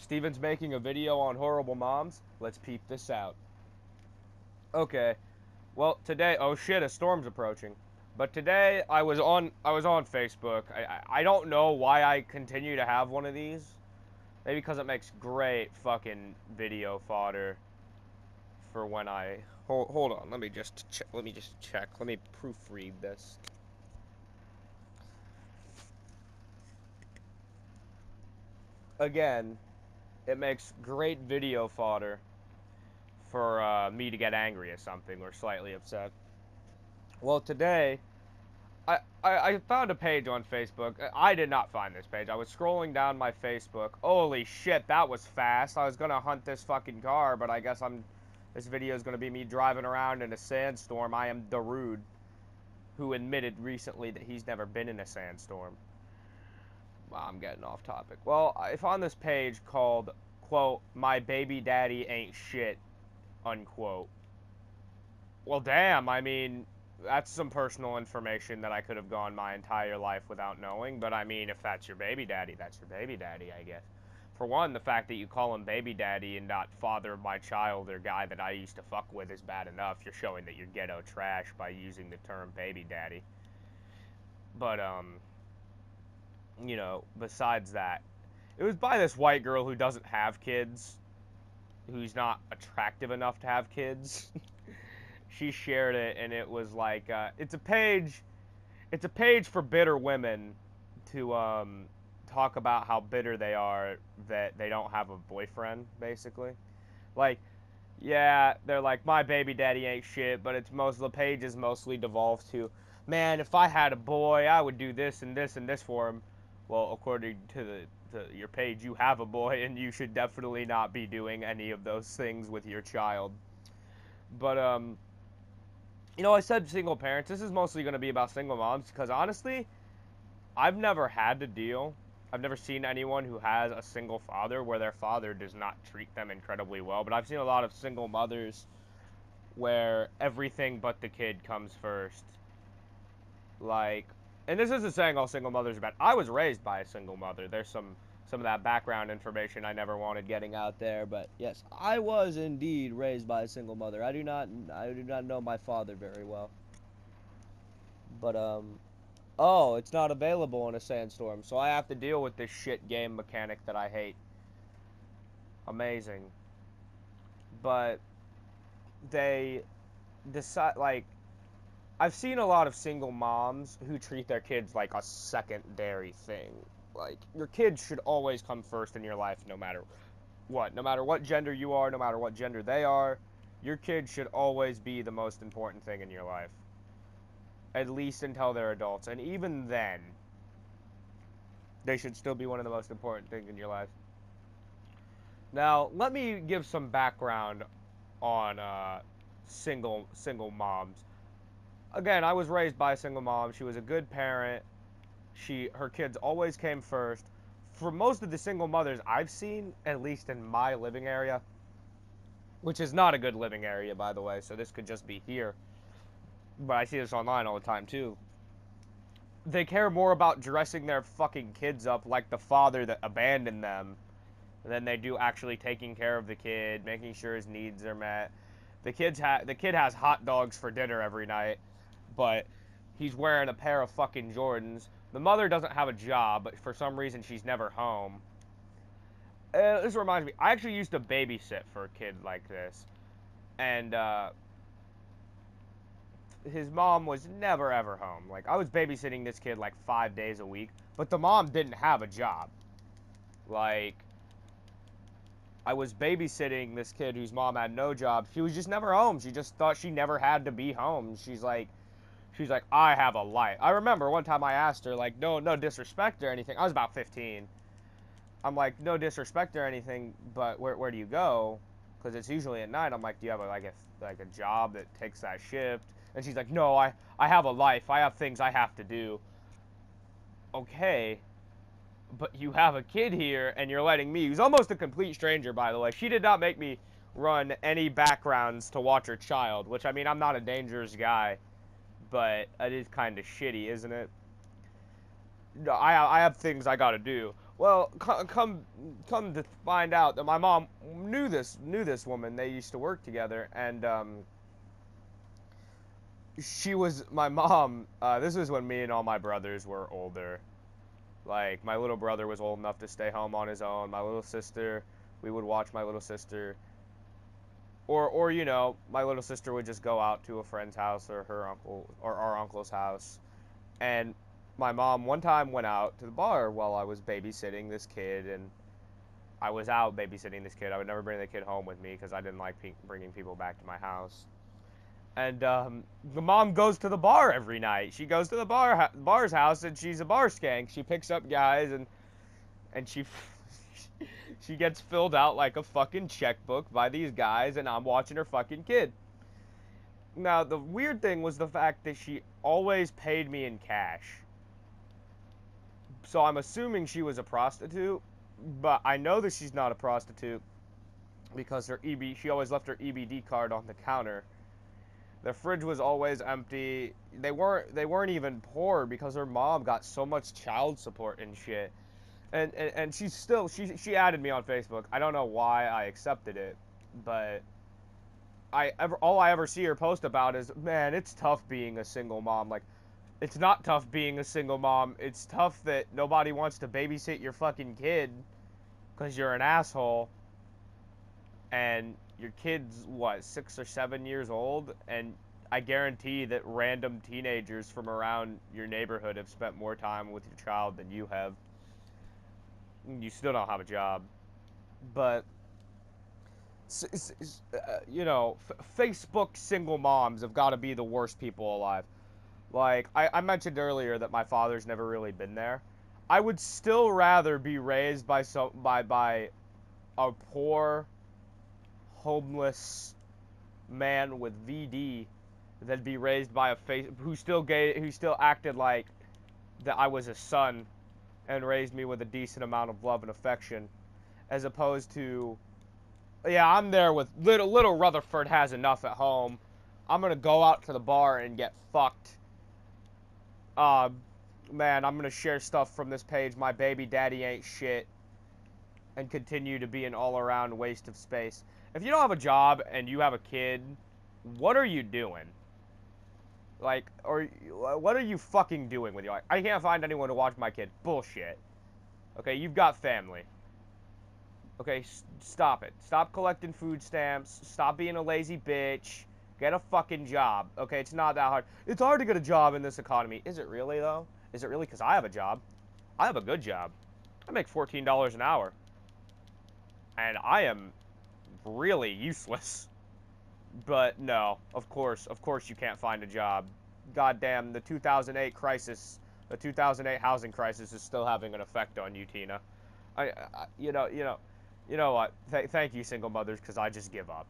Steven's making a video on horrible moms. Let's peep this out. Okay. Well, today, oh shit, a storm's approaching. But today I was on Facebook. I don't know why I continue to have one of these. Maybe because it makes great fucking video fodder for when I hold on. Let me just check. Let me proofread this. Again, it makes great video fodder for me to get angry at something or slightly upset. Well, today, I found a page on Facebook. I did not find this page. I was scrolling down my Facebook. Holy shit, that was fast. I was gonna hunt this fucking car, but I guess this video is gonna be me driving around in a sandstorm. I am Darude, who admitted recently that he's never been in a sandstorm. Wow, I'm getting off topic. Well, I found this page called, quote, "My baby daddy ain't shit," unquote. Well, damn, I mean, that's some personal information that I could have gone my entire life without knowing, but I mean, if that's your baby daddy, that's your baby daddy, I guess. For one, the fact that you call him baby daddy and not father of my child or guy that I used to fuck with is bad enough. You're showing that you're ghetto trash by using the term baby daddy. But, besides that, it was by this white girl who doesn't have kids, who's not attractive enough to have kids. She shared it, and it was like, it's a page for bitter women to talk about how bitter they are that they don't have a boyfriend, basically. Like, yeah, they're like, my baby daddy ain't shit, but the page is mostly devolved to, man, if I had a boy, I would do this and this and this for him. Well, according to your page, you have a boy, and you should definitely not be doing any of those things with your child. But, I said single parents. This is mostly going to be about single moms, because honestly, I've never had to deal. I've never seen anyone who has a single father where their father does not treat them incredibly well, but I've seen a lot of single mothers where everything but the kid comes first. Like, and this isn't saying all single mothers are bad. I was raised by a single mother. There's some of that background information I never wanted getting out there, but yes, I was indeed raised by a single mother. I do not know my father very well. But oh, it's not available in a sandstorm, so I have to deal with this shit game mechanic that I hate. Amazing. But they decide, like, I've seen a lot of single moms who treat their kids like a secondary thing. Like, your kids should always come first in your life no matter what. No matter what gender you are, no matter what gender they are, your kids should always be the most important thing in your life. At least until they're adults. And even then, they should still be one of the most important things in your life. Now, let me give some background on single moms. Again, I was raised by a single mom. She was a good parent. Her kids always came first. For most of the single mothers I've seen, at least in my living area, which is not a good living area, by the way, so this could just be here, but I see this online all the time too, they care more about dressing their fucking kids up like the father that abandoned them than they do actually taking care of the kid, making sure his needs are met. The kid has hot dogs for dinner every night, but he's wearing a pair of fucking Jordans. The mother doesn't have a job, but for some reason she's never home. This reminds me, I actually used to babysit for a kid like this. And, his mom was never ever home. Like, I was babysitting this kid like 5 days a week, but the mom didn't have a job. Like, I was babysitting this kid whose mom had no job. She was just never home. She just thought she never had to be home. She's like, I have a life. I remember one time I asked her, like, no disrespect or anything. I was about 15. I'm like, no disrespect or anything, but where do you go? Because it's usually at night. I'm like, do you have a job that takes that shift? And she's like, no, I have a life. I have things I have to do. Okay, but you have a kid here, and you're letting me, who's almost a complete stranger, by the way. She did not make me run any backgrounds to watch her child, which, I mean, I'm not a dangerous guy, but it is kind of shitty, isn't it? I have things I gotta do. Well, come to find out that my mom knew this woman. They used to work together, and she was my mom. This was when me and all my brothers were older. Like my little brother was old enough to stay home on his own. My little sister, we would watch my little sister. Or my little sister would just go out to a friend's house or her uncle or our uncle's house. And my mom one time went out to the bar while I was babysitting this kid, and I was out babysitting this kid. I would never bring the kid home with me because I didn't like bringing people back to my house. And the mom goes to the bar every night. She goes to the bar's house, and she's a bar skank. She picks up guys, and she gets filled out like a fucking checkbook by these guys, and I'm watching her fucking kid. Now, the weird thing was the fact that she always paid me in cash. So I'm assuming she was a prostitute, but I know that she's not a prostitute because she always left her EBD card on the counter. The fridge was always empty. They weren't even poor because her mom got so much child support and shit. And she added me on Facebook. I don't know why I accepted it, but all I ever see her post about is, man, it's tough being a single mom. Like, it's not tough being a single mom. It's tough that nobody wants to babysit your fucking kid because you're an asshole. And your kid's, what, 6 or 7 years old? And I guarantee that random teenagers from around your neighborhood have spent more time with your child than you have. You still don't have a job. But, Facebook single moms have got to be the worst people alive. Like, I mentioned earlier that my father's never really been there. I would still rather be raised by a poor, homeless man with VD than be raised by who still acted like that I was a son and raised me with a decent amount of love and affection, as opposed to, yeah, I'm there with little Rutherford has enough at home. I'm gonna go out to the bar and get fucked. Man, I'm gonna share stuff from this page. My baby daddy ain't shit, and continue to be an all-around waste of space. If you don't have a job and you have a kid, what are you doing? Like, or what are you fucking doing with your life? I can't find anyone to watch my kid. Bullshit. Okay, you've got family. Okay, stop it. Stop collecting food stamps. Stop being a lazy bitch. Get a fucking job. Okay, it's not that hard. It's hard to get a job in this economy. Is it really, though? Is it really? Because I have a job. I have a good job. I make $14 an hour. And I am really useless. But no, of course you can't find a job. Goddamn, the 2008 housing crisis is still having an effect on you, Tina. You know what? Thank you, single mothers, because I just give up.